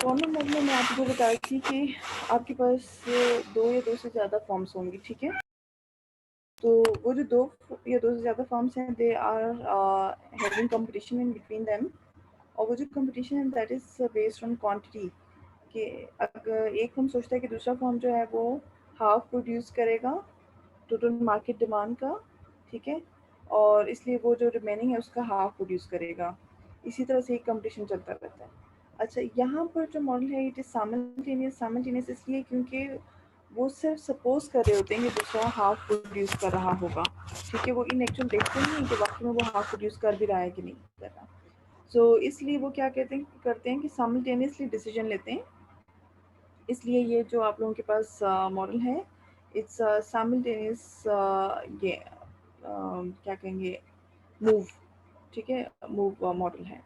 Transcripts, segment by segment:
Corner model में मैं आपको बताई थी कि आपके पास 2 या 2 से ज़्यादा फॉर्म्स होंगी, ठीक है। तो वो जो 2 या 2 से ज़्यादा फॉर्म्स हैं, they are having competition in between them, और वो जो कंपटीशन है that is based on quantity. कि अगर एक फर्म सोचता है कि दूसरा फर्म जो है वो हाफ प्रोड्यूस करेगा टोटल मार्केट डिमांड का, ठीक है, और इसलिए वो जो रिमेनिंग है उसका हाफ प्रोड्यूस करेगा। इसी तरह से एक कंपटीशन चलता रहता है। अच्छा, यहाँ पर जो मॉडल है इट इज़ साइमल्टेनियस इसलिए क्योंकि वो सिर्फ सपोज कर रहे होते हैं कि दूसरा हाफ प्रोड्यूस कर रहा होगा, ठीक है। वो इन एक्चुअल देखते नहीं हैं कि वाकई में वो हाफ प्रोड्यूस कर भी रहा है कि नहीं कर रहा। सो इसलिए वो क्या करते हैं कि साइमल्टेनियसली डिसीजन लेते हैं। इसलिए ये जो आप लोगों के पास मॉडल है इट्स साइमल्टेनियस, ये क्या कहेंगे, मूव, ठीक है, मूव मॉडल है।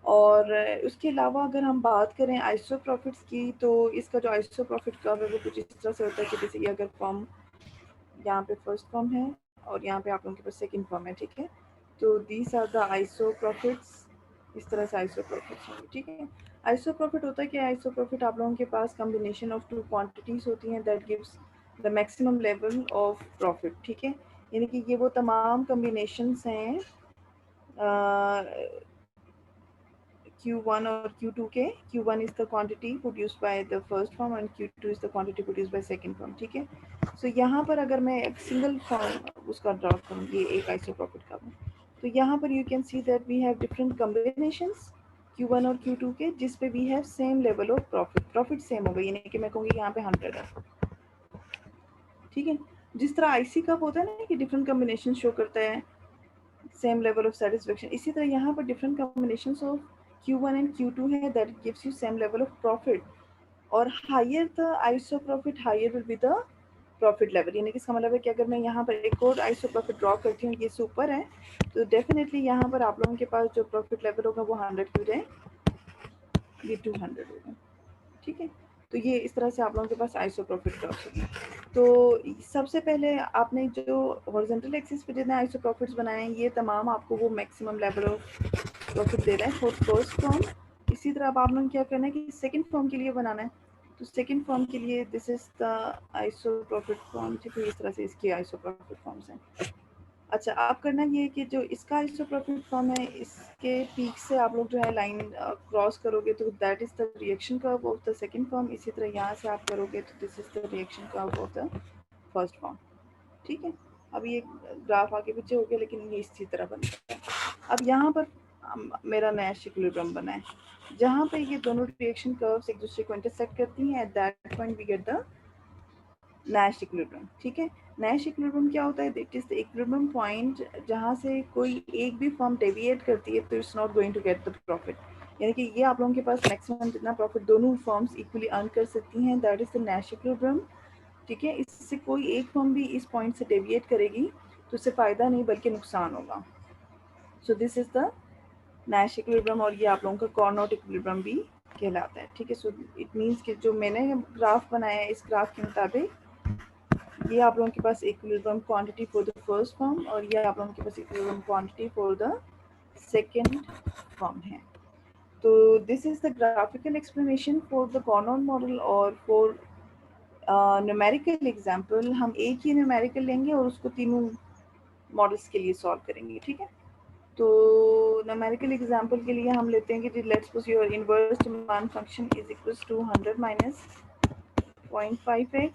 और उसके अलावा अगर हम बात करें आइसो प्रॉफिट्स की, तो इसका जो आइसो प्रॉफिट कर्व है वो कुछ इस तरह से होता है कि जैसे ये अगर फर्म यहाँ पे फर्स्ट फर्म है और यहाँ पे आप लोगों के पास सेकंड फर्म है, ठीक है। तो these are the isoprofits, इस तरह से आइसो प्रॉफिट्स होंगे, ठीक है। आइसो प्रॉफिट होता है कि आइसो प्रॉफिट आप लोगों के पास कॉम्बिनेशन ऑफ टू क्वांटिटीज होती हैं that gives the maximum level of profit, ठीक है। यानी कि ये वो तमाम कॉम्बिनेशंस हैं Q1 और Q2 के। Q1 is the quantity produced by the first firm and Q2 is the quantity produced by second firm, ठीक है। So यहाँ पर अगर मैं एक सिंगल फॉर्म उसका ड्रा करूँ, ये एक आइसोप्रॉफिट का, तो यहाँ पर you can see that we have different combinations Q1 और Q2 के, जिस पे we have same level of profit, profit same होगा, यानी कि मैं कहूँगी यहाँ पे 100 है, ठीक है। जिस तरह आईसी कप होता है ना कि डिफरेंट कॉम्बिनेशन शो करता है सेम लेवल ऑफ सेटिस्फेक्शन, इसी तरह यहाँ पर different combinations of Q1 and Q2 है that gives you same level of profit, और higher the iso profit higher will be the profit level. यानी कि इसका मतलब है कि अगर मैं यहाँ पर एक और आइसो प्रॉफिट ड्रॉ करती हूँ, ये सुपर है, तो डेफिनेटली यहाँ पर आप लोगों के पास जो प्रॉफिट लेवल होगा वो 100 की बजाय ये 200 होगा, ठीक है। तो ये इस तरह से आप लोगों के पास आइसो प्रॉफिट कर्व्स होगी। तो सबसे पहले आपने जो हॉरिजॉन्टल एक्सिस पे जितने आइसो प्रॉफिट्स बनाए हैं, ये तमाम आपको वो मैक्सिमम लेवल ऑफ प्रॉफिट दे रहा है फॉर फर्स्ट फॉर्म। इसी तरह अब आप लोगों ने क्या करना है कि सेकंड फॉर्म के लिए बनाना है। तो सेकंड फॉर्म के लिए this is the iso profit form, ठीक है। इस तरह से इसकी आइसो प्रॉफिट फॉर्म्स हैं। अच्छा, आप करना ये कि जो इसका आइसोप्रोपिक फॉर्म है, इसके पीक से आप लोग जो है लाइन क्रॉस करोगे तो that is the reaction curve of the second form. इसी तरह यहाँ से आप करोगे तो this is the reaction curve of the first form, ठीक है। अब ये ग्राफ आगे पीछे हो गया, लेकिन ये इसी तरह बनता है। अब यहाँ पर मेरा नया इक्विलिब्रियम बना है, जहाँ पे ये दोनों रिएक्शन कर्व्स एक दूसरे को इंटरसेक्ट करती हैं। At that point we get the Nash equilibrium, ठीक है। नैश इक्विलिब्रियम क्या होता है? That is the equilibrium point जहाँ से कोई एक भी फर्म डेविएट करती है तो it's not going to get the profit. यानी कि ये आप लोगों के पास मैक्सिमम जितना प्रॉफिट दोनों फर्म्स इक्वली अर्न कर सकती हैं, that is the Nash equilibrium, ठीक है। इससे कोई एक फर्म भी इस पॉइंट से डेविएट करेगी तो उससे फ़ायदा नहीं बल्कि नुकसान होगा। So this is the Nash equilibrium, और ये आप लोगों का कॉर्नोट इक्विलिब्रियम भी कहलाता है, ठीक है। सो इट मीन्स कि जो मैंने ग्राफ बनाया है, इस ग्राफ के मुताबिक ये आप लोगों के पास equilibrium quantity for the first firm और ये आप लोगों के पास equilibrium quantity for the second firm है। तो this is the graphical explanation for the Cournot model. और फॉर न्यूमेरिकल एग्जांपल हम एक ही न्यूमेरिकल लेंगे और उसको तीनों मॉडल्स के लिए सॉल्व करेंगे, ठीक है। तो न्यूमेरिकल एग्जांपल के लिए हम लेते हैं कि let's suppose your inverse demand function is equals to 100 minus 0.5x,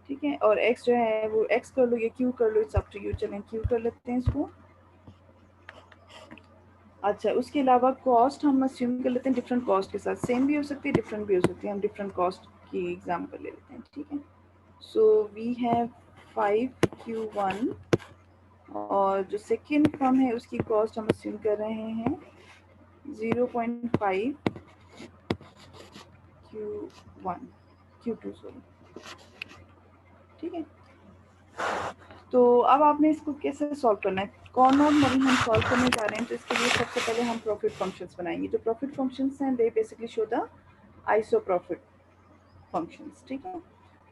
ठीक है। और x जो है वो x कर लो या q कर लो, इट्स अप टू यू। चलें q कर लेते हैं इसको। अच्छा, उसके अलावा कॉस्ट हम अस्यूम कर लेते हैं डिफरेंट कॉस्ट के साथ, सेम भी हो सकती है डिफरेंट भी हो सकती है। हम डिफरेंट कॉस्ट की एग्जांपल ले लेते हैं, ठीक है। सो वी हैव 5q1 और जो सेकेंड फर्म है उसकी कॉस्ट हम अस्यूम कर रहे हैं 0.5 q1 q2 सॉरी, ठीक है। तो अब आपने इसको कैसे सॉल्व करना है? कॉर्नोट मॉडल हम सॉल्व करने जा रहे हैं, तो इसके लिए सबसे पहले हम प्रॉफिट फंक्शंस बनाएंगे। जो प्रॉफिट फंक्शंस हैं they basically show the iso profit functions, ठीक है।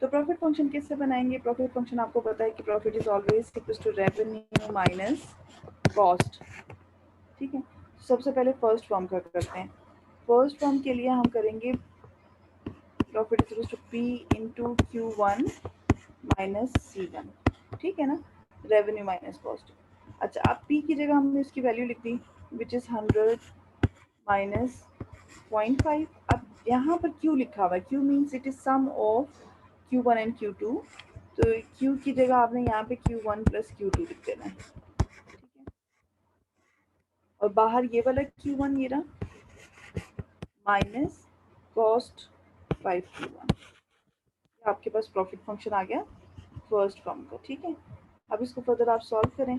तो प्रॉफिट फंक्शन कैसे बनाएंगे? प्रॉफिट फंक्शन आपको पता है कि profit is always equal to revenue minus cost, ठीक है। सबसे पहले फर्स्ट फॉर्म का करते हैं। फर्स्ट फॉर्म के लिए हम करेंगे profit is equal to P into Q1 minus C1, ठीक है ना, रेवेन्यू माइनस कॉस्ट। अच्छा, अब P की जगह हमने इसकी वैल्यू लिख दी विच इज़ 100 माइनस 0.5। अब यहाँ पर Q लिखा हुआ है, Q means it is sum of Q1 and Q2, तो Q की जगह आपने यहाँ पे Q1 प्लस Q2 लिख देना है, ठीक है। और बाहर ये वाला Q1 ये रहा माइनस कॉस्ट 5Q1, आपके पास प्रॉफिट फंक्शन आ गया फर्स्ट फॉर्म का, ठीक है। अब इसको फर्दर आप सॉल्व करें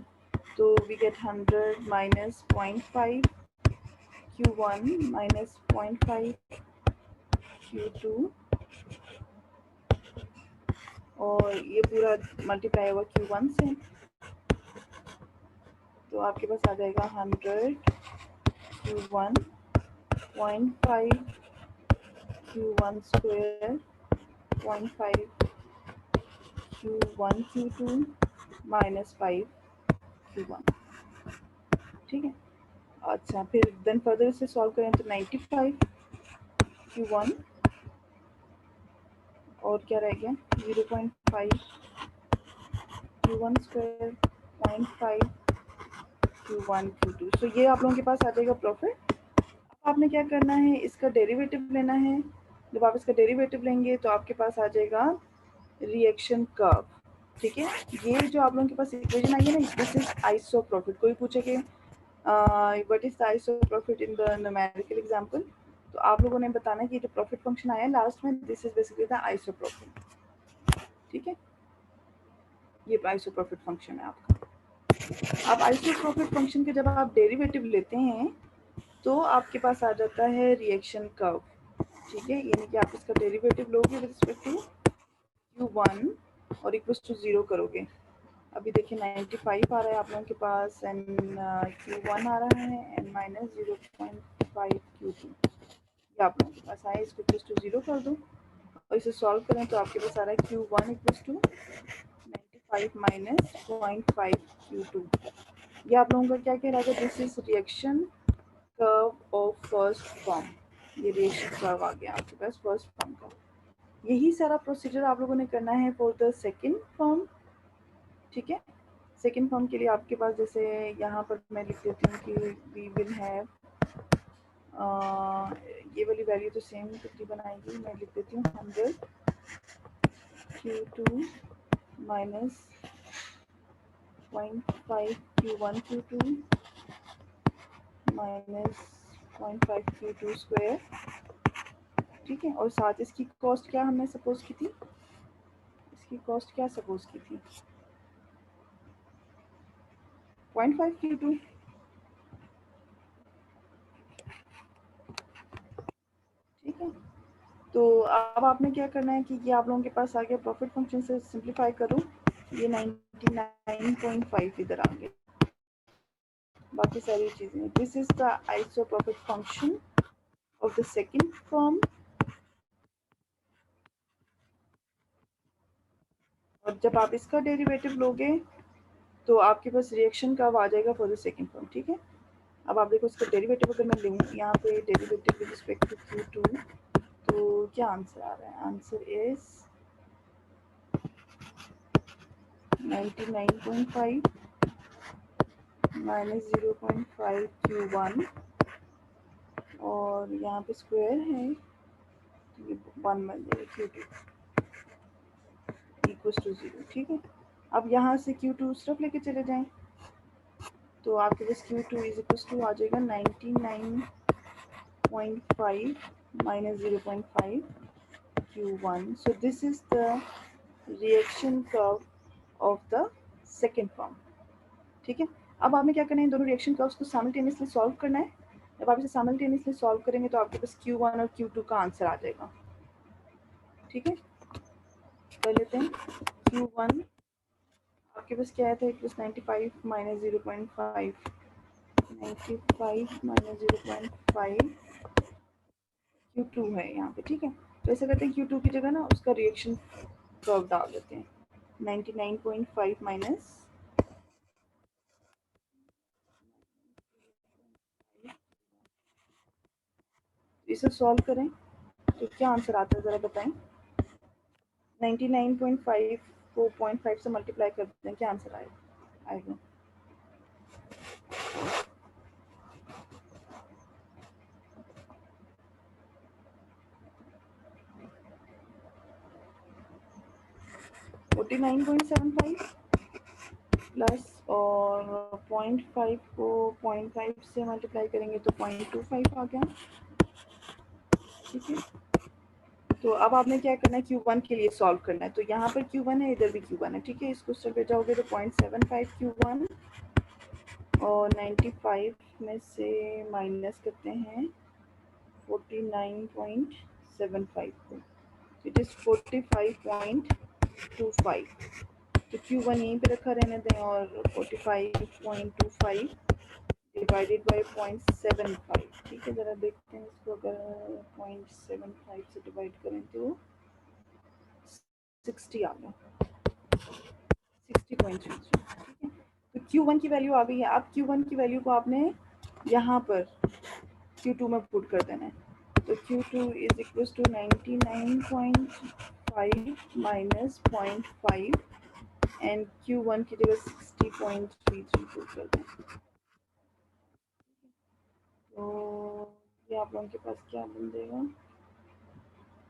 तो we get 100 minus 0.5 Q1 minus 0.5 Q2 और ये पूरा मल्टीप्लाई होगा Q1 से, तो आपके पास आ जाएगा 100 Q1 0.5 Q1 square 0.5 Q1 Q2 minus 5 Q1, ठीक है। अच्छा, फिर देन फर्दर इसे सॉल्व करें तो 95 Q1 और क्या रह गया 0.5 Q1 स्क्वायर 0.5 Q1 Q2। सो ये आप लोगों के पास आ जाएगा प्रॉफिट। अब आपने क्या करना है, इसका डेरिवेटिव लेना है। जब आप इसका डेरिवेटिव लेंगे तो आपके पास आ जाएगा रिएक्शन कर्व, ठीक है। ये जो आप लोगों के पास इक्वेशन आई है ना, दिस इज आइसो प्रॉफिट। कोई पूछे कि what is the iso profit in the numerical example, तो आप लोगों ने बताना है कि जो प्रॉफिट फंक्शन आया लास्ट में, this is basically the iso profit, ठीक है। ये आइसो प्रॉफिट फंक्शन है आपका। अब आइसो प्रॉफिट फंक्शन के जब आप डेरिवेटिव लेते हैं तो आपके पास आ जाता है रिएक्शन कर्व, ठीक है। यानी कि आप इसका डेरिवेटिव लोगे विद रिस्पेक्ट टू Q1 और इक्वल टू 0 करोगे। अभी देखिए 95 आ रहा है आप लोगों के पास एंड Q1 आ रहा है एंड माइनस 0.5 Q2, ये आप लोगों के पास आया। इसको इक्वल टू 0 कर दो और इसे सॉल्व करें तो आपके पास आ रहा है Q1 equal to 95 minus 0.5 Q2। ये आप लोगों का क्या कह रहा है, this is reaction curve of first form. ये रिएक्शन कर्व आ गया आपके पास फर्स्ट फॉर्म का। यही सारा प्रोसीजर आप लोगों ने करना है फॉर द सेकंड फॉर्म, ठीक है। सेकंड फॉर्म के लिए आपके पास जैसे यहाँ पर मैं लिख देती हूँ कि वी विल हैव ये वाली वैल्यू तो सेम तकरीबन आएगी। मैं लिख देती हूँ 100 Q2 minus 0.5 Q1 Q2 minus 0.5 Q2 square, ठीक है। और साथ इसकी कॉस्ट क्या हमने सपोज की थी, इसकी कॉस्ट क्या सपोज की थी 0.5 Q2, ठीक है। तो अब आपने क्या करना है कि ये आप लोगों के पास आ गया प्रॉफिट फंक्शन से सिंप्लीफाई करो, ये 99.5 इधर आ गया, बाकी सारी चीज़ें। This is the iso profit function of the second form. और जब आप इसका डेरिवेटिव लोगे तो आपके पास रिएक्शन कब आ जाएगा फॉर द सेकंड फॉर्म, ठीक है। अब आप देखो इसका डेरिवेटिव अगर मैं लूँ यहाँ पे derivative with respect to Q2, तो क्या आंसर आ रहा है, आंसर इज 99.5 माइनस 0.5 Q1 और यहाँ पे स्क्वायर है, तो ये 1 बन जाएगा Q2 इक्वल्स टू 0, ठीक है। अब यहाँ से Q2 उस तरफ लेके चले जाएं तो आपके पास Q2 इज इक्वल्स टू आ जाएगा 99.5 minus 0.5 Q1। So this is the reaction curve of the second form, ठीक है। अब आपने क्या करना है, इन दोनों रिएक्शन कर्व्स को साइमल्टेनियसली सॉल्व करना है। जब आप इसे साइमल्टेनियसली सॉल्व करेंगे तो आपके पास Q1 और Q2 का आंसर आ जाएगा, ठीक है। कर लेते हैं Q1 आपके पास क्या आया था, it was 95 minus 0.5 95 minus 0.5 Q2 है यहाँ पे, ठीक है। तो ऐसा करते हैं Q2 की जगह ना उसका रिएक्शन कर्व डाल देते हैं 99.5 माइनस इसे सॉल्व करें तो क्या आंसर आता है ज़रा बताएं। 99.5 को 0.5 से मल्टीप्लाई कर देते हैं, क्या आंसर आएगा? $49.75 प्लस और 0.5 को 0.5 से मल्टीप्लाई करेंगे तो 0.25 आ गया। ठीक है, तो अब आपने क्या करना है, Q1 के लिए सॉल्व करना है। तो यहाँ पर Q1 है, इधर भी Q1 है। ठीक है, इस क्वेश्चन पे जाओगे तो 0.75 Q1 और 95 में से माइनस करते हैं 49.75 को, इट इज़ 45.25। तो Q1 यहीं पे रखा रहने दें और 45.25 डिवाइडेड बाय 0.75। ठीक है, ज़रा देखते हैं इसको, अगर 0.75 से डिवाइड करें तो 60 आ गया, 60.33। ठीक है, तो Q1 की वैल्यू आ गई है। अब Q1 की वैल्यू को आपने यहाँ पर Q2 में पुट कर देना है। तो Q2 is equal to 99.5 minus 0.5 and Q1 की जगह 60.33 पुट कर दें। तो ये आप लोगों के पास क्या बन जाएगा,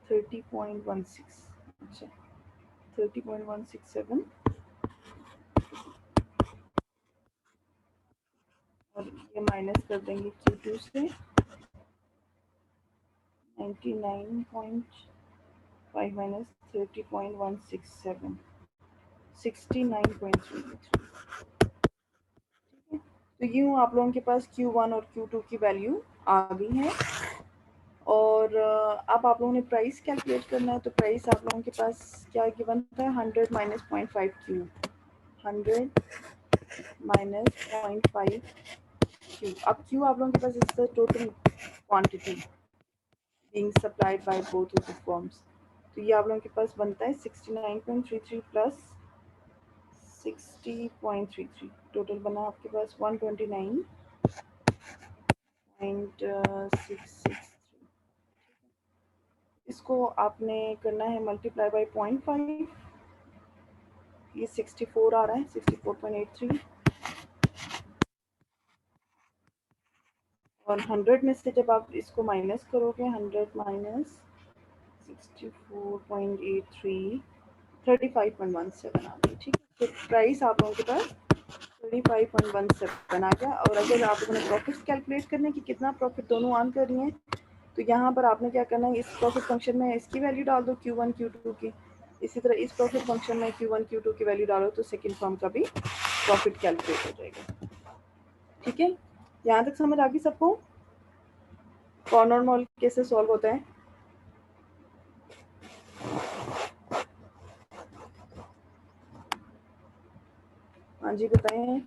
30.16। अच्छा, 30.167 और ये माइनस कर देंगे Q2 से 99.5 माइनस 30.167, 69.33। तो यूँ आप लोगों के पास Q1 और Q2 की वैल्यू आ गई है। और अब आप लोगों ने प्राइस कैलकुलेट करना है। तो प्राइस आप लोगों के पास क्या गिवन था, 100 माइनस 0.5 Q, 100 माइनस 0.5 Q। अब Q आप लोगों के पास is the total quantity being supplied by both of the firms। तो ये आप लोगों के पास बनता है 69.33 प्लस 60.33, टोटल बना आपके पास 129.663। इसको आपने करना है मल्टीप्लाई बाय 0.5, ये 64 आ रहा है, 64.83। और 100 में से जब आप इसको माइनस करोगे, 100 माइनस 64.83, 35.17 आ गई। ठीक है, तो प्राइस आप लोगों के पास 35.17 आ गया। और अगर आप लोगों ने प्रॉफिट्स कैलकुलेट करने की कितना प्रॉफिट दोनों अर्न कर रही हैं, तो यहाँ पर आपने क्या करना है, इस प्रॉफिट फंक्शन में इसकी वैल्यू डाल दो Q1 Q2 की। इसी तरह इस प्रॉफिट फंक्शन में Q1 Q2 की वैल्यू डालो तो सेकंड फर्म का भी प्रॉफिट कैलकुलेट हो जाएगा। ठीक है, यहाँ तक समझ आ गई सबको, कॉर्नर मॉल कैसे सॉल्व होता है? हाँ जी बताएं,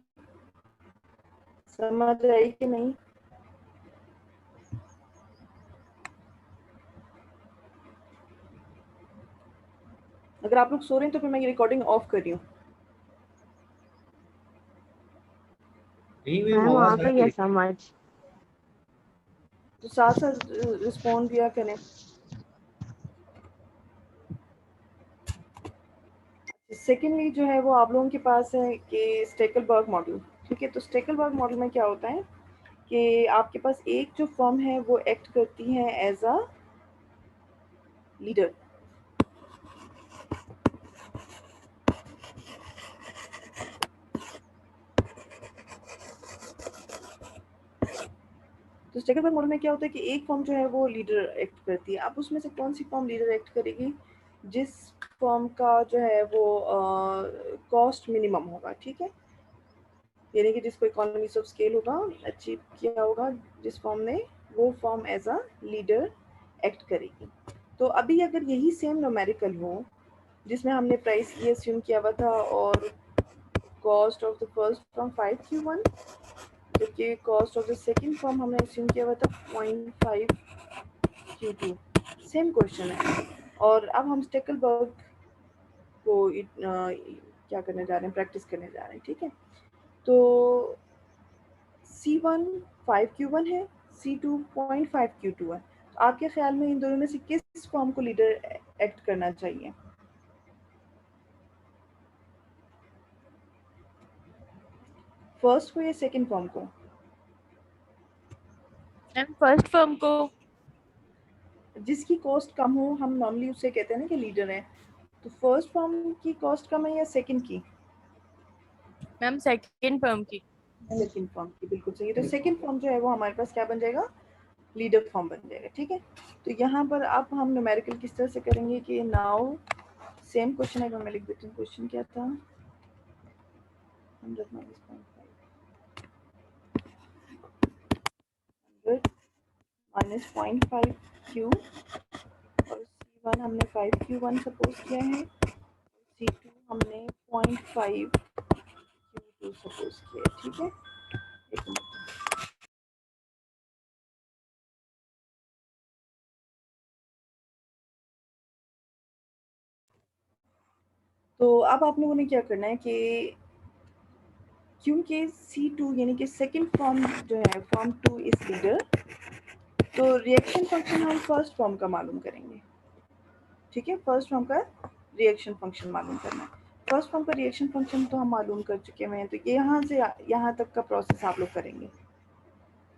समझ आई कि नहीं? अगर आप लोग सो रहे हैं तो फिर मैं ये रिकॉर्डिंग ऑफ कर रही हूँ। मैम आ गई है समझ। तो साथ साथ रिस्पॉन्ड दिया करें। सेकेंडली जो है वो आप लोगों के पास है कि स्टेकलबर्ग मॉडल। ठीक है, तो स्टेकलबर्ग मॉडल में क्या होता है कि आपके पास एक जो फर्म है वो एक्ट करती है एज अ लीडर। तो स्टेकलबर्ग मॉडल में क्या होता है कि एक फर्म जो है वो लीडर एक्ट करती है। अब उसमें से कौन सी फर्म लीडर एक्ट करेगी, जिस फर्म का जो है वो कॉस्ट मिनिमम होगा। ठीक है, यानी कि जिसको इकोनॉमीज ऑफ स्केल होगा, अचीव किया होगा जिस फॉर्म ने, वो firm as a leader act करेगी। तो अभी अगर यही सेम न्यूमेरिकल हो जिसमें हमने प्राइस ये अस्यूम किया हुआ था और cost of the first form 5Q1, जबकि cost of the second form हमने अस्यूम किया हुआ था 0.5Q2, सेम क्वेश्चन है। और अब हम स्टेकलबर्ग को क्या करने जा रहे हैं, प्रैक्टिस करने जा रहे हैं। ठीक है, तो C1 5Q1 है, C2 0.5Q2 है। आपके ख्याल में इन दोनों में से किस फॉर्म को लीडर एक्ट करना चाहिए? फर्स्ट को या सेकंड फॉर्म को? मैम फर्स्ट फॉर्म को। जिसकी कॉस्ट कम हो हम नॉर्मली उससे कहते हैं ना कि लीडर है। तो फर्स्ट फॉर्म की कॉस्ट कम है या सेकंड की? मैम सेकंड फॉर्म की। सेकंड फॉर्म की, बिल्कुल सही। तो सेकंड फॉर्म जो है वो हमारे पास क्या बन जाएगा? लीडर फॉर्म बन जाएगा। ठीक है, तो यहाँ पर अब हम न्यूमेरिकल किस तरह से करेंगे कि नाउ सेम क्वेश्चन है, मैं लिख देती हूँ। क्वेश्चन क्या था? 100 माइनस 0.5 क्यू, और C1 हमने 5 Q1 सपोज किया है, C2 हमने 0.5 Q2 सपोज किया है। ठीक है, एक मिनट। तो अब आप लोगों ने क्या करना है कि क्योंकि C2 यानी कि सेकंड फॉर्म जो है, फॉर्म 2 इज लीडर, तो रिएक्शन फंक्शन हम फर्स्ट फॉर्म का मालूम करेंगे। ठीक है, फर्स्ट फॉर्म का रिएक्शन फंक्शन मालूम करना है। फर्स्ट फॉर्म का रिएक्शन फंक्शन तो हम मालूम कर चुके हैं, तो ये यहाँ से यहाँ तक का प्रोसेस आप लोग करेंगे।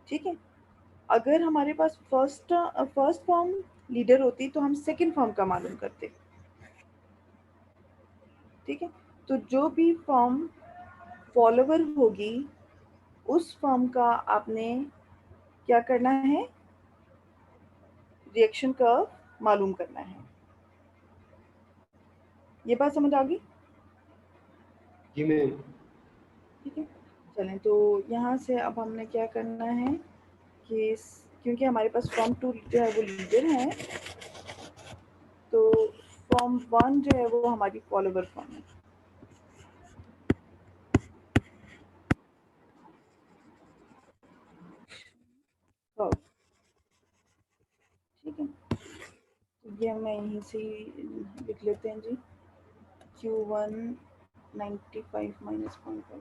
ठीक है, अगर हमारे पास फर्स्ट फॉर्म लीडर होती तो हम सेकंड फॉर्म का मालूम करते। ठीक है, तो जो भी फॉर्म फॉलोवर होगी उस फॉर्म का आपने क्या करना है? रिएक्शन कर्व मालूम करना है। ये बात समझ आ गई? जी मैम। ठीक है, चलें। तो यहाँ से अब हमने क्या करना है कि क्योंकि हमारे पास फॉर्म 2 जो है वो लीडर है, तो फॉर्म 1 जो है वो हमारी फॉलोवर फॉर्म है। कर्व, ठीक है, तो ये मैं यहीं से लिख लेते हैं जी। Q1 95 minus 0.5।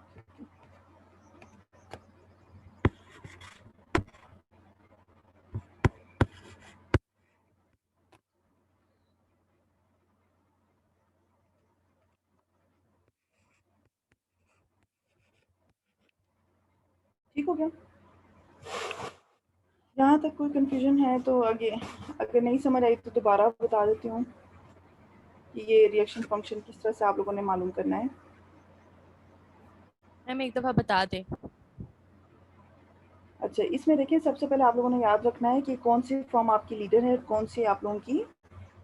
ठीक हो गया? यहाँ तक कोई कंफ्यूजन है तो आगे अगर नहीं समझ आई तो दोबारा बता देती हूँ कि ये रिएक्शन फंक्शन किस तरह से आप लोगों ने मालूम करना है। मैम एक दफा बता दे। अच्छा, इसमें देखिए सबसे पहले आप लोगों ने याद रखना है कि कौन सी फॉर्म आपकी लीडर है और कौन सी आप लोगों की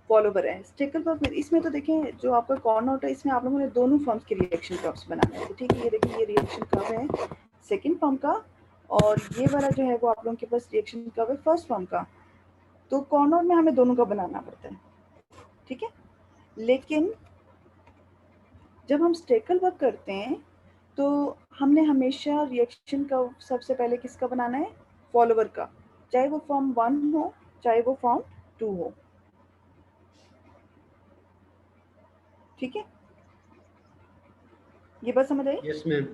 फॉलोवर है। स्टेकल कर्व में इसमें तो देखें जो आपका कॉर्नर होता है, इसमें आप लोगों ने दोनों फॉर्म्स के रिएक्शन कर्व्स बनाने हैं। ठीक है, ये देखिए ये रिएक्शन कर्व है सेकंड फॉर्म का, और ये वाला जो है वो आप लोगों के पास रिएक्शन कर्व है फर्स्ट फॉर्म का। तो कॉर्नर में हमें दोनों का बनाना पड़ता है। ठीक है, लेकिन जब हम स्टेकल वर्क करते हैं तो हमने हमेशा रिएक्शन का सबसे पहले किसका बनाना है? फॉलोवर का, चाहे वो फॉर्म 1 हो चाहे वो फॉर्म 2 हो। ठीक है, ये बात समझ आई? Yes ma'am.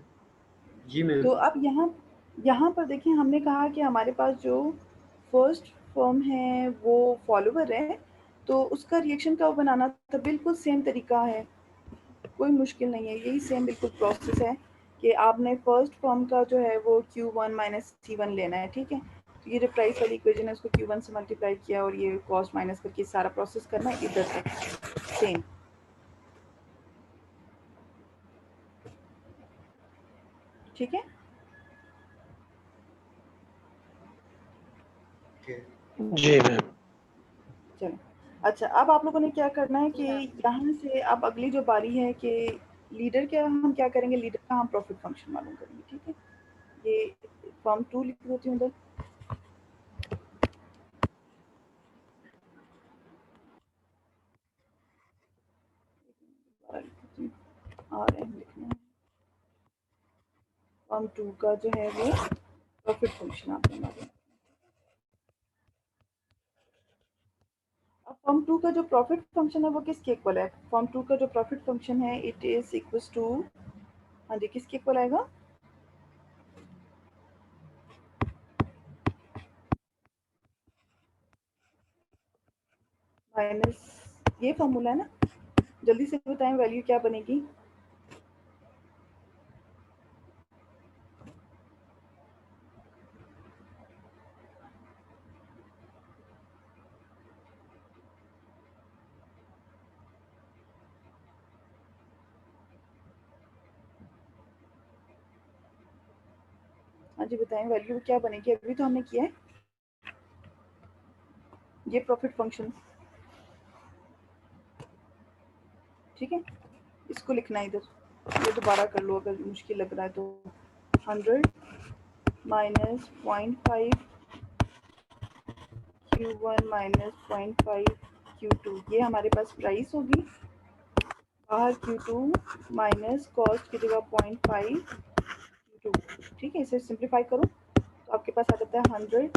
जी मैम। तो अब यहाँ यहाँ पर देखिए हमने कहा कि हमारे पास जो फर्स्ट फॉर्म है वो फॉलोवर है, तो उसका रिएक्शन का बनाना तो बिल्कुल सेम तरीका है, कोई मुश्किल नहीं है। यही सेम बिल्कुल प्रोसेस है कि आपने फर्स्ट फॉर्म का जो है वो Q1 माइनस C1 लेना है। ठीक है, तो ये जो प्राइस वाली इक्वेशन है उसको Q1 से मल्टीप्लाई किया और ये कॉस्ट माइनस करके सारा प्रोसेस करना है इधर तक सेम। ठीक है, जी मैम। चलो। अच्छा, अब आप लोगों ने क्या करना है कि यहाँ से अब अगली जो बारी है कि लीडर क्या हम क्या करेंगे, लीडर का हम प्रॉफिट फंक्शन मालूम करेंगे। ठीक है, ये फॉर्म 2 लिख देती हूँ उधर। और लिखना है फॉर्म 2 का जो है वो प्रॉफिट फंक्शन आपने मालूम। अब फॉर्म 2 का जो प्रॉफिट फंक्शन है वो किसके इक्वल है? फॉर्म 2 का जो प्रॉफिट फंक्शन है इट इज इक्वल टू, हाँ जी, किसके इक्वल आएगा? माइनस, ये फॉर्मूला है ना, जल्दी से बताएं वैल्यू क्या बनेगी। हाँ जी बताएं वैल्यू क्या बनेगी, अभी तो हमने किया है ये प्रॉफिट फंक्शन, ठीक है। इसको लिखना है इधर, ये दोबारा कर लो अगर मुश्किल लग रहा है तो। 100 माइनस 0.5 Q1 माइनस 0.5 Q2, ये हमारे पास प्राइस होगी। बाहर Q2 माइनस कॉस्ट की जगह 0.5 Q2, ठीक है। इसे सिंप्लीफाई करो तो आपके पास आ जाता है 100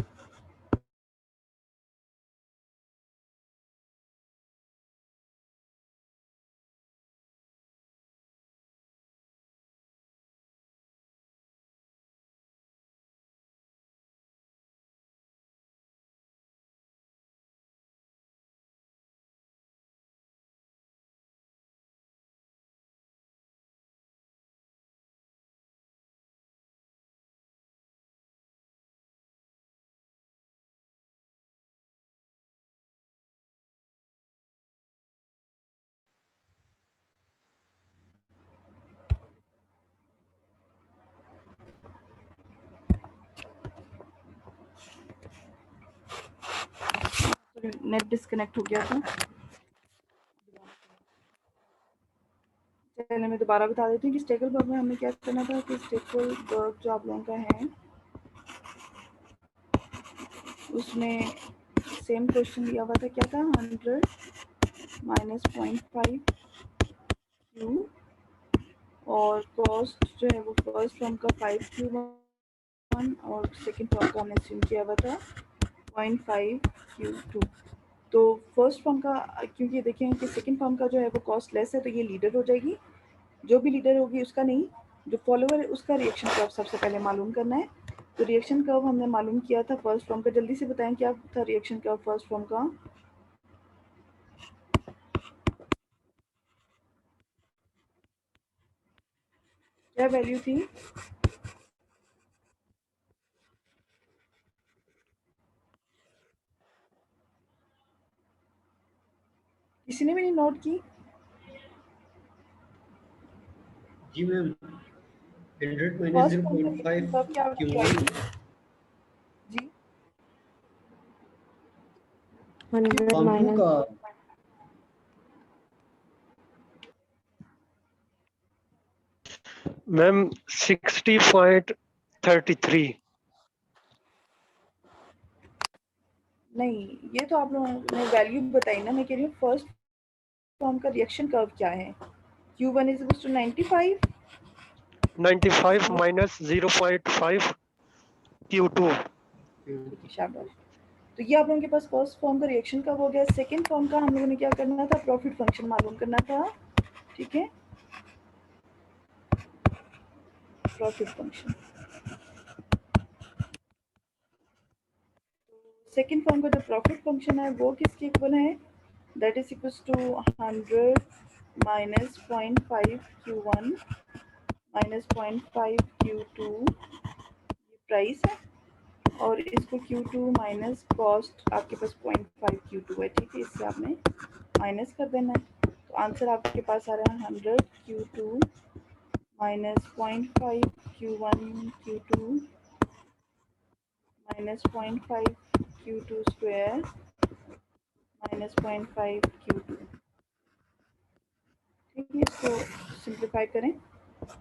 नेट डिस्कनेक्ट हो गया था। चलिए मैं दोबारा बता देती हूँ कि स्टेकलबर्ग में हमें क्या करना था कि स्टेकलबर्ग जो आप लोगों का है उसमें सेम क्वेश्चन दिया हुआ था, क्या था 100 माइनस 0.5 Q और कॉस्ट जो है वो फर्स्ट फॉर्म का 5 Q1 और सेकंड फॉर्म का हमने अस्यूम किया हुआ था 0.5 Q2। तो फर्स्ट फॉर्म का, क्योंकि देखें कि सेकंड फॉर्म का जो है वो कॉस्ट लेस है तो ये लीडर हो जाएगी, जो भी लीडर होगी उसका नहीं, जो फॉलोअर है उसका रिएक्शन कर्व सबसे पहले मालूम करना है। तो रिएक्शन कर्व हमने मालूम किया था फर्स्ट फॉर्म का, जल्दी से बताएं क्या था रिएक्शन कर्व फर्स्ट फॉर्म का। क्या वैल्यू थी? किसी ने भी नहीं नोट की? जी मैम, 100 माइनस फर्स्ट फॉर्म का रिएक्शन कर्व क्या 0.5 क्या Q1 जी 100 फॉर्म 2 माइनस का मैम 60.33। नहीं, ये तो आप लोगों ने वैल्यू बताई ना, मैं कह रही हूँ फर्स्ट फॉर्म का रिएक्शन कर्व क्या है। Q1 is equal to 95 minus 0.5 Q2। शाबाश। तो ये आप लोगों के पास फर्स्ट फॉर्म का रिएक्शन कर्व हो गया। सेकंड फॉर्म का हम लोगों ने क्या करना था, प्रॉफिट फंक्शन मालूम करना था, ठीक है। प्रॉफिट फंक्शन सेकंड फॉर्म का जो प्रॉफिट फंक्शन है वो किसके इक्वल है, that is equal to 100 minus 0.5 Q1 minus 0.5 Q2, ये प्राइस है, और इसको Q2 माइनस कॉस्ट आपके पास 0.5 Q2 है, ठीक है। इससे आपने माइनस कर देना है, तो आंसर आपके पास आ रहा है 100 Q2 minus 0.5 Q1 Q2 minus 0.5 Q2 square minus 0.5 Q2, ठीक है। इसको सिंप्लीफाई करें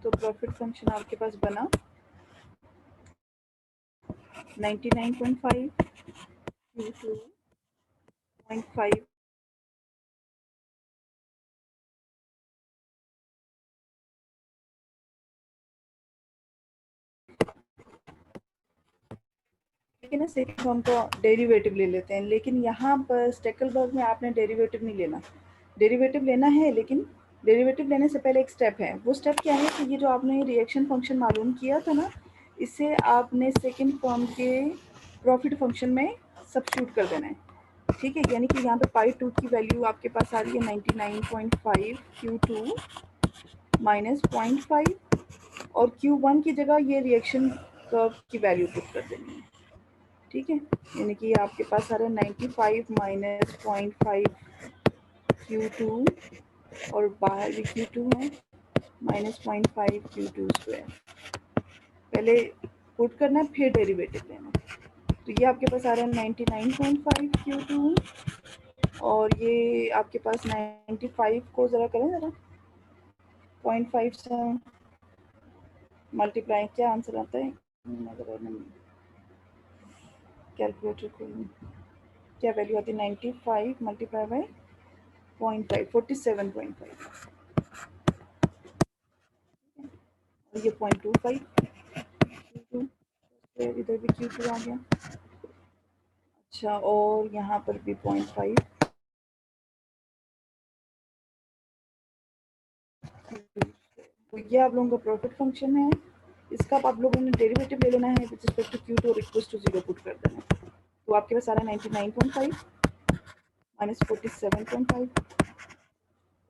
तो प्रॉफिट फंक्शन आपके पास बना 99.5 Q2 0.5 लेकिन ना सेकंड फॉर्म को डेरिवेटिव ले लेते हैं, लेकिन यहाँ पर स्टेकलबर्ग में आपने डेरिवेटिव नहीं लेना। डेरिवेटिव लेना है लेकिन डेरिवेटिव लेने से पहले एक स्टेप है, वो स्टेप क्या है कि ये जो आपने रिएक्शन फंक्शन मालूम किया था ना, इसे आपने सेकंड फॉर्म के प्रॉफिट फंक्शन में सब्स्टिट्यूट कर देना है। ठीक है, यानी कि यहाँ पे पाई 2 की वैल्यू आपके पास आ रही है 99.5 Q2 माइनस 0.5 और Q1 की जगह ये रिएक्शन कर्व की वैल्यू पुट कर देनी है। ठीक है, यानी कि आपके पास आ रहा है 95 माइनस 0.5 Q2 और बाहर भी Q2 है माइनस 0.5 Q2 स्क्वायर। पहले पुट करना है फिर डेरिवेटिव लेना। तो ये आपके पास आ रहा है 99.5 Q2 और ये आपके पास 95 को ज़रा करें ज़रा 0.5 से मल्टीप्लाई, क्या आंसर आता है अगर कैलकुलेटर खोलूँ, क्या वैल्यू आती है 95 मल्टीप्लाई बाई 0.5 47.5 और ये 0.25 Q2 इधर भी Q2 आ गया। अच्छा, और यहाँ पर भी 0.5 तो ये आप लोगों का प्रॉफिट फंक्शन है। इसका आप लोगों ने डेरिवेटिव ले लेना है विद रिस्पेक्ट टू Q2 और इक्वल्स टू 0 पुट कर देना है। तो आपके पास आ रहा है 99.5 माइनस 47.5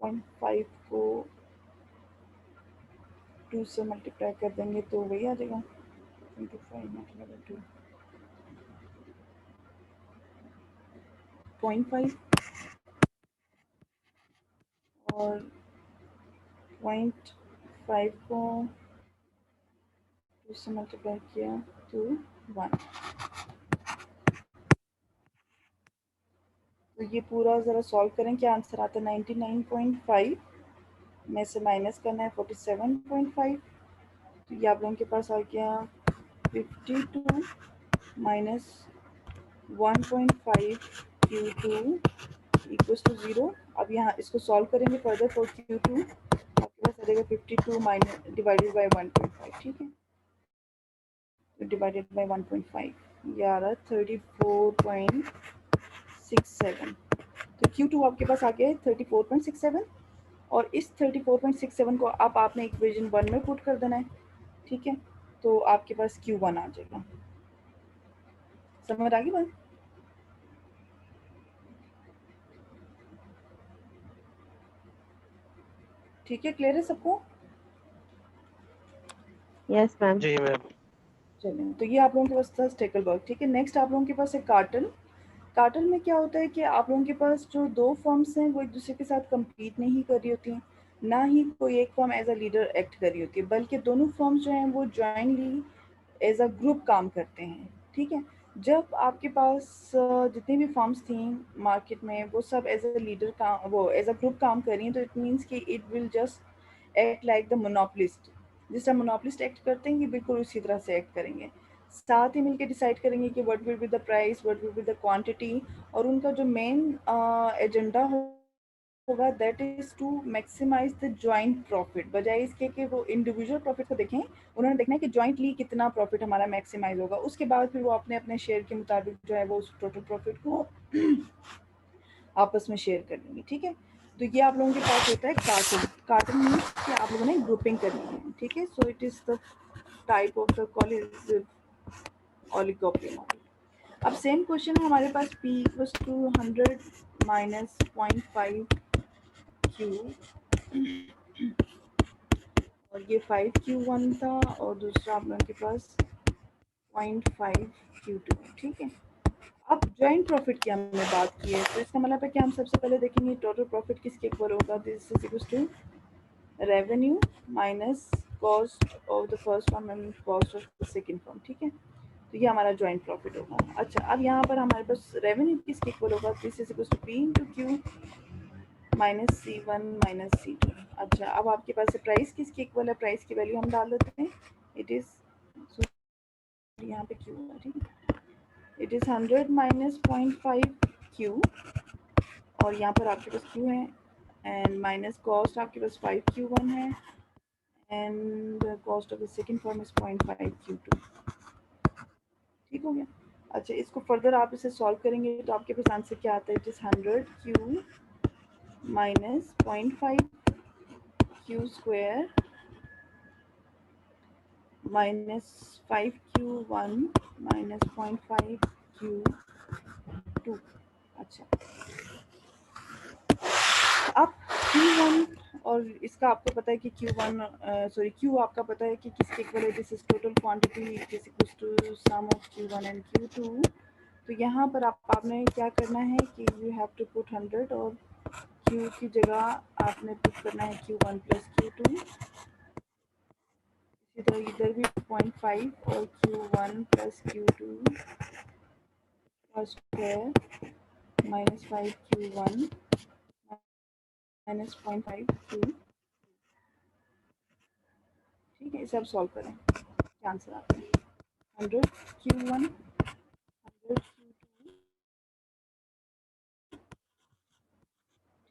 0.5 को 2 से मल्टीप्लाई कर देंगे तो वही आ जाएगा 25 मल्टीप्लाई 2 0.5 और 0.5 को 2 से मल्टीप्लाई किया तो 1। तो ये पूरा ज़रा सॉल्व करें, क्या आंसर आता है 99.5 में से माइनस करना है 47.5। तो ये आप लोगों के पास आ गया 52 माइनस 1.5 Q2 इक्वल्स टू 0। अब यहाँ इसको सॉल्व करेंगे फर्दर फॉर Q2, आपके पास आ जाएगा 52 माइनस डिवाइडेड बाई 1.5। ठीक है, तो डिवाइडेड बाई 1.5 ये आ रहा है 34.67। तो Q2 आपके पास आ गया है 34.67 और इस 34.67 को अब आपने इक्वेशन 1 में पुट कर देना है। ठीक है, तो आपके पास Q1 आ जाएगा। समझ आ गई बात? ठीक है, क्लियर है सबको? Yes ma'am. जी मैम। चलें, तो ये आप लोगों के पास था स्टेकलबर्ग। ठीक है, नेक्स्ट आप लोगों के पास है कार्टल। कार्टल में क्या होता है कि आप लोगों के पास जो दो फर्म्स हैं वो एक दूसरे के साथ compete नहीं कर रही होती हैं, ना ही कोई एक firm as a leader act कर रही होती है, बल्कि दोनों फर्म्स जो हैं वो जॉइनली एज अ ग्रुप काम करते हैं। ठीक है, जब आपके पास जितनी भी फर्म्स थी मार्केट में वो सब एज अ लीडर काम, वो एज अ ग्रुप काम कर रही हैं, तो इट मीन्स कि it will just act like the monopolist. जिस तरह मोनोपोलिस्ट एक्ट करते हैं ये बिल्कुल उसी तरह से एक्ट करेंगे। साथ ही मिलकर डिसाइड करेंगे कि what will be the price, what will be the quantity, और उनका जो मेन एजेंडा होगा that is to maximize the joint profit, बजाय इसके कि वो इंडिविजुअल प्रॉफिट को देखें। उन्होंने देखना है कि जॉइंटली कितना प्रॉफिट हमारा मैक्सिमाइज होगा, उसके बाद फिर वो अपने अपने शेयर के मुताबिक जो है वो उस टोटल प्रॉफिट को आपस में शेयर कर लेंगे। ठीक है, तो ये आप लोगों के पास होता है कार्टन। कार्टन मीन्स कि आप लोगों ने ग्रुपिंग करनी है। ठीक है, so it is the type of the collusive oligopoly model. अब सेम क्वेश्चन है हमारे पास P equals to 100 minus 0.5 Q और ये 5 Q1 था और दूसरा आप लोगों के पास 0.5 Q2। ठीक है, अब जॉइंट प्रॉफिट की हमने बात की है, तो इसका मतलब है कि हम सबसे पहले देखेंगे टोटल प्रॉफिट किसके इक्वल होगा। This is equals to revenue minus cost of the first firm and cost of the second firm. ठीक है, तो ये हमारा जॉइंट प्रॉफिट होगा। अच्छा, अब यहाँ पर हमारे पास रेवेन्यू किसके इक्वल होगा। This is equal to P into Q minus C1 minus C2। अच्छा, अब आपके पास प्राइस किसके इक्वल है, प्राइस की वैल्यू हम डाल देते हैं। इट इज यहाँ पे Q है। ठीक है, इट इज 100 माइनस 0.5 Q और यहाँ पर आपके पास Q है एंड माइनस कॉस्ट आपके पास 5 Q1 है and cost of the second firm is 0.5 Q2। ठीक हो गया। अच्छा, इसको फर्दर आप इसे सॉल्व करेंगे तो आपके पास आंसर क्या आता है। It is 100 Q minus 0.5 Q square minus 5 Q1 minus 0.5 Q2। अच्छा, अब Q1 और इसका आपको पता है कि Q आपका पता है कि किसके इक्वल है, this is total quantity is equal to sum of Q1 and Q2। तो यहाँ पर आपने क्या करना है कि यू हैव टू पुट 100 और Q की जगह आपने पुट करना है Q1 प्लस Q2। इसी तरह इधर भी 0.5 और Q1 प्लस Q2 का square minus 5 Q1 minus 0.5 Q। ठीक है, इसे आप सॉल्व करें, क्या आंसर आता है? 100 Q1 100 Q2,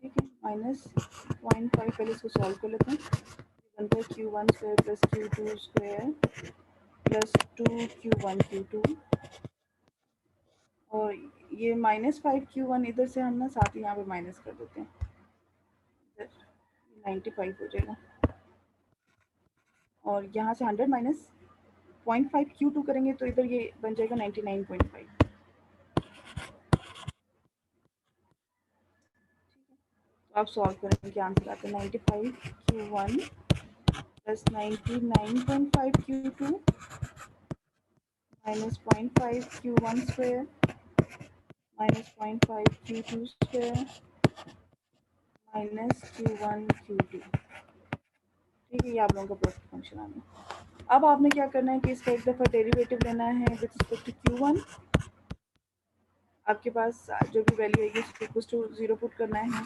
ठीक है, माइनस 0.5, पहले इसको सॉल्व कर लेते हैं। बनता है Q1 square plus Q2 square plus 2 Q1 Q2, और ये माइनस 5 Q1 इधर से हम ना साथ ही यहाँ पे माइनस कर देते हैं, इधर 95 हो जाएगा, और यहाँ से 100 माइनस 0.5 Q2 करेंगे तो इधर ये बन जाएगा 99.5। तो आप सॉल्व करेंगे, क्या आंसर आता है? 95 Q1 plus 99.5 Q2 minus 0.5 Q1 square minus 0.5 Q2 square minus Q1 Q2। ठीक है, ये आप लोगों का प्रोडक्ट फंक्शन आ गया। अब आपने क्या करना है कि इसका एक दफ़ा डेरिवेटिव लेना है विद रिस्पेक्ट टू Q1। आपके पास जो भी वैल्यू आएगी उसको इक्वल टू 0 पुट करना है।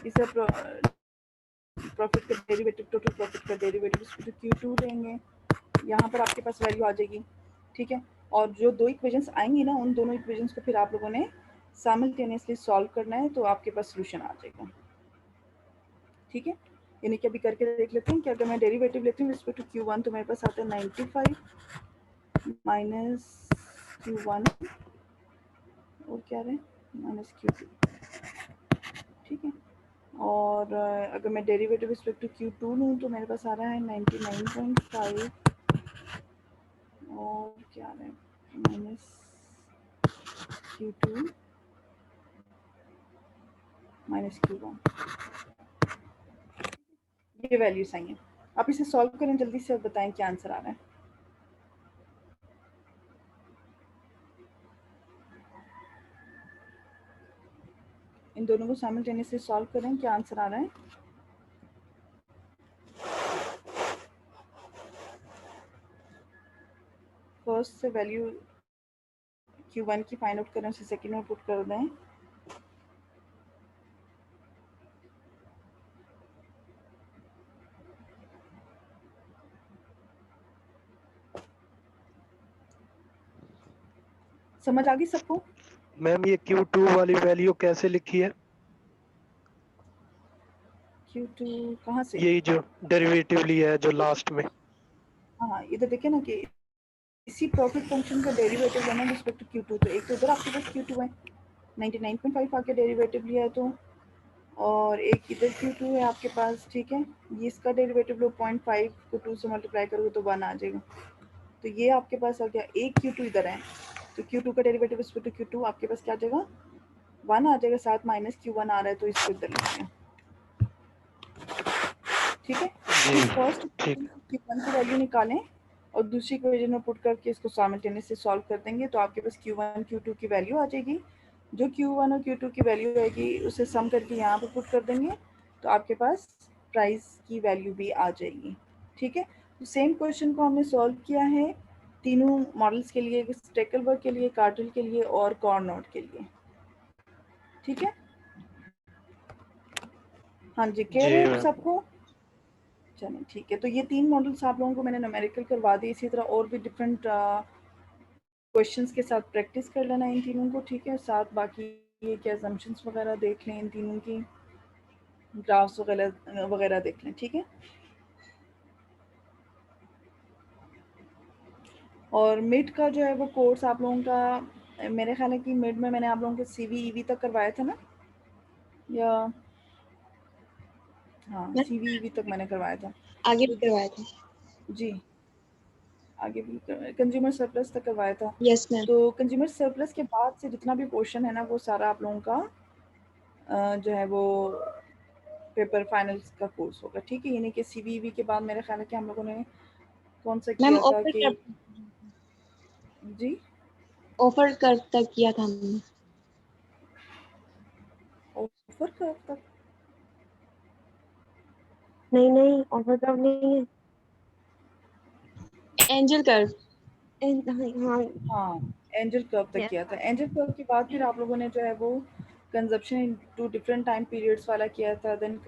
इसे प्रॉफिट का डेरिवेटिव, टोटल प्रॉफिट का डेरिवेटिव Q2 लेंगे, यहाँ पर आपके पास वैल्यू आ जाएगी। ठीक है, और जो दो इक्वेशंस आएंगी ना, उन दोनों इक्वेशंस को फिर आप लोगों ने साइमल्टेनियसली सॉल्व करना है, तो आपके पास सोल्यूशन आ जाएगा। ठीक है, यानी कि अभी करके देख लेते हैं कि अगर मैं डेरिवेटिव लेती हूँ रिस्पेक्ट टू Q1 तो मेरे पास आता है 95 माइनस Q1 और क्या रहे माइनस Q2। ठीक है, और अगर मैं डेरिवेटिव रिस्पेक्ट टू Q2 लूँ तो मेरे पास आ रहा है 99.5 और क्या रहे माइनस Q2 माइनस Q1। ये वैल्यूज आई हैं, आप इसे सॉल्व करें जल्दी से और बताएं क्या आंसर आ रहा है। इन दोनों को साइमल्टेनियसली सॉल्व करें, क्या आंसर आ रहा है? फर्स्ट से वैल्यू Q1 की फाइंड आउट करें, उसे सेकंड में पुट कर दें। समझ आ गई सबको? मैम ये Q2 वाली वैल्यू कैसे लिखी है? Q2 कहाँ से? यही जो डेरिवेटिव लिया है जो लास्ट में। हाँ, इधर देखिए ना कि इसी प्रॉफिट फंक्शन का डेरिवेटिव लेना रिस्पेक्ट टू Q2, तो एक तो उधर आपके पास Q2 है 99.5 आके डेरिवेटिव लिया है तो, और एक इधर Q2 है आपके पास। ठीक है, ये इसका डेरिवेटिव लो 0.5 को 2 से मल्टीप्लाई करोगे तो 1 आ जाएगा, तो ये आपके पास आ गया। एक Q2 इधर है तो Q2 का डेरिवेटिव रिस्पेक्ट टू Q2 आपके पास क्या आ जाएगा? 1 आ जाएगा, साथ माइनस Q1 आ रहा है तो इसको इधर लिखते हैं। ठीक है, जी फर्स्ट ठीक। Q1 की वैल्यू निकालें और दूसरी इक्वेशन में पुट करके इसको साइमल्टेनियसली सॉल्व कर देंगे, तो आपके पास Q1 Q2 की वैल्यू आ जाएगी। जो Q1 और Q2 की वैल्यू आएगी उसे सम करके यहाँ पर पुट कर देंगे, तो आपके पास प्राइस की वैल्यू भी आ जाएगी। ठीक है, तो सेम क्वेश्चन को हमने सॉल्व किया है तीनों मॉडल्स के लिए, स्टेकलबर्ग के लिए, कार्टेल के लिए और कॉर्नोट के लिए। ठीक है, हाँ जी, कह जी रहे हो मैम। सबको? चलिए ठीक है, तो ये तीन मॉडल्स आप लोगों को मैंने न्यूमेरिकल करवा दी। इसी तरह और भी डिफरेंट क्वेश्चंस के साथ प्रैक्टिस कर लेना इन तीनों को। ठीक है, साथ बाकी ये क्या असम्पशंस वगैरह देख लें, इन तीनों की ग्राफ्स वगैरह वगैरह देख लें। ठीक है, और मिड का जो है वो कोर्स आप लोगों का, मेरे ख्याल है कि मिड में मैंने आप लोगों को CV EV तक करवाया था ना, या हाँ CV EV तक मैंने करवाया था। आगे तो भी करवाया था। जी, आगे भी कंज्यूमर सरप्लस तक करवाया था। Yes ma'am. तो कंज्यूमर सरप्लस के बाद से जितना भी पोर्शन है ना वो सारा आप लोगों का जो है वो पेपर फाइनल्स का कोर्स होगा, ठीक है। यानी कि सीवीवी के बाद मेरे ख्याल है कि हम लोगों ने कौन सा मैम किया था ऑफर कि जी ऑफर कर तक किया था हमने। ऑफर कब तक? नहीं ऑफर कब नहीं है। Angel curve. हाँ हाँ एंजल कर्व तक Yes. किया था। एंजल कर्व के बाद फिर आप लोगों ने जो है वो कंजप्शन इन 2 डिफरेंट टाइम पीरियड्स वाला किया था। देन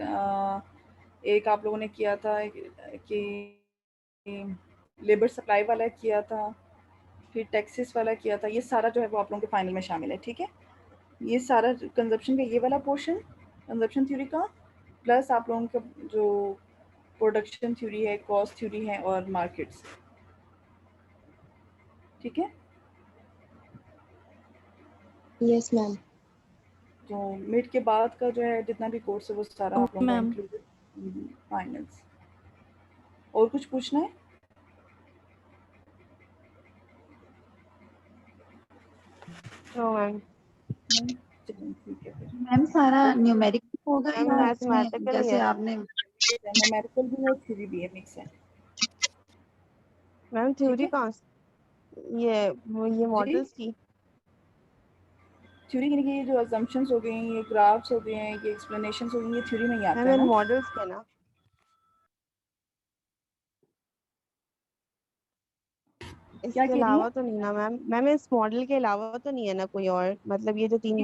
एक आप लोगों ने किया था कि लेबर सप्लाई वाला किया था, फिर टैक्सेस वाला किया था। ये सारा जो है वो आप लोगों के फाइनल में शामिल है, ठीक है। ये सारा कंजप्शन का ये वाला पोर्शन कंजप्शन थ्योरी का, प्लस आप लोगों का जो प्रोडक्शन थ्योरी है, कॉस्ट थ्योरी है और मार्केट्स, ठीक है। Yes ma'am. तो मिड के बाद का जो है जितना भी कोर्स है वो सारा आप लोगों का मैम। Included finals. और कुछ पूछना है? No ma'am. नहीं? चलिए ठीक है फिर। मैम सारा न्यूमेरिकल होगा मैम या इसमें मैथमेटिकल ही जैसे है। आपने न्यूमेरिकल भी है, थ्योरी भी है, मिक्स है, मैम ठीक थ्योरी है। कहाँ ये मॉडल्स की। थ्योरी यानी कि ये जो अजम्पशंस हो गए हैं, ये ग्राफ्स हो गए हैं, ये एक्सप्लेनेशंस हो गई, ये थ्योरी में ही आता मैम है इन ना। मॉडल्स के ना क्या इसके कह रही अलावा हैं? तो नहीं ना मैम। मैम इस मॉडल के अलावा तो नहीं है ना कोई और, मतलब ये जो 3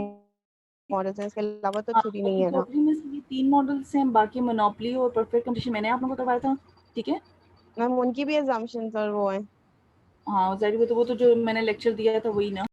मॉडल्स हैं इसके अलावा तो हाँ, थ्योरी नहीं है ना। टोटली में से ये 3 मॉडल्स हैं, बाकी मोनोपोली और परफेक्ट कंडीशन मैंने आप लोगों को करवाया था, ठीक है। मैम उनकी भी assumptions और वो है। हाँ जाहिर वो तो जो मैंने लेक्चर दिया था वही ना।